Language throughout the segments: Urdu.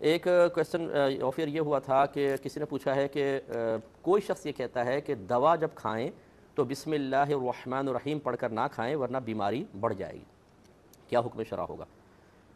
ایک کویسچن اور پھر یہ ہوا تھا کہ کسی نے پوچھا ہے کہ کوئی شخص یہ کہتا ہے کہ دوا جب کھائیں تو بسم اللہ الرحمن الرحیم پڑھ کر نہ کھائیں ورنہ بیماری بڑھ جائے گی، کیا حکم شرع ہوگا؟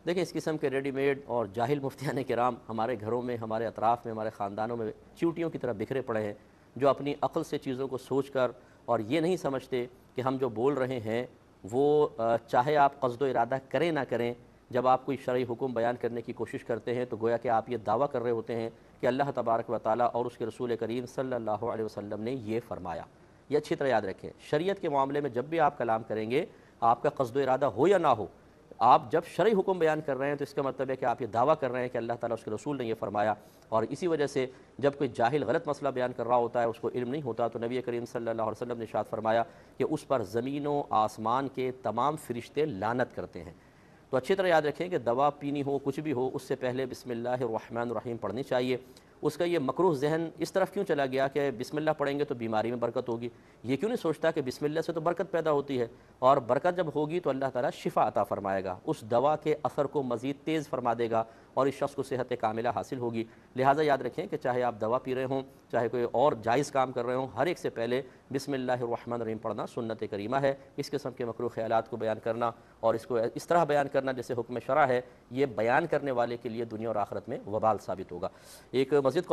دیکھیں، اس قسم کے ریڈی میڈ اور جاہل مفتیان کرام ہمارے گھروں میں، ہمارے اطراف میں، ہمارے خاندانوں میں چیوٹیوں کی طرح بکھرے پڑے ہیں، جو اپنی عقل سے چیزوں کو سوچ کر اور یہ نہیں سمجھتے کہ ہم جو بول رہے ہیں وہ چاہے آپ قصد و ارادہ کریں نہ کریں، جب آپ کوئی شرعی حکم بیان کرنے کی کوشش کرتے ہیں تو گویا کہ آپ یہ دعویٰ کر رہے ہوتے ہیں کہ اللہ تبارک و تعالیٰ اور اس کے رسول کریم صلی اللہ علیہ وسلم نے یہ فرمایا۔ یہ اچھی طرح یاد رکھیں، شریعت کے معاملے میں جب بھی آپ کلام کریں گے، آپ کا قصد و ارادہ ہو یا نہ ہو، آپ جب شرعی حکم بیان کر رہے ہیں تو اس کا مطلب ہے کہ آپ یہ دعویٰ کر رہے ہیں کہ اللہ تعالیٰ اس کے رسول نے یہ فرمایا۔ اور اسی وجہ سے جب کوئی جاہل غلط مسئلہ بیان کر رہا ہوتا ہے، اس کو علم نہیں ہوتا، تو نبی کریم صلی اللہ علیہ وسلم نے ارشاد فرمایا کہ اس پر زمین و آسمان کے تمام فرشتے لعنت کرتے ہیں۔ تو اچھی طرح یاد رکھیں کہ دوا پینی ہو، کچھ بھی ہو، اس سے پہلے بسم اللہ الرحمن الرحیم پڑھنی چاہیے۔ اس کا یہ مکروہ ذہن اس طرف کیوں چلا گیا کہ بسم اللہ پڑھیں گے تو بیماری میں برکت ہوگی؟ یہ کیوں نہیں سوچتا کہ بسم اللہ سے تو برکت پیدا ہوتی ہے، اور برکت جب ہوگی تو اللہ تعالیٰ شفا عطا فرمائے گا، اس دوا کے اثر کو مزید تیز فرما دے گا اور اس شخص کو صحت کاملہ حاصل ہوگی۔ لہٰذا یاد رکھیں کہ چاہے آپ دوا پی رہے ہوں، چاہے کوئی اور جائز کام کر رہے ہوں، ہر ایک سے پہلے بسم اللہ الرحمن الرحیم پڑھنا سنت کریمہ ہے۔ اس قسم کے مکروہ خیالات کو بیان کرنا اور اس کو اس طرح بیان کرنا جیسے حکم شرع ہے، یہ بیان کرنے والے کے لیے دنیا اور آخرت میں وبال ثابت ہوگا۔ ایک مزید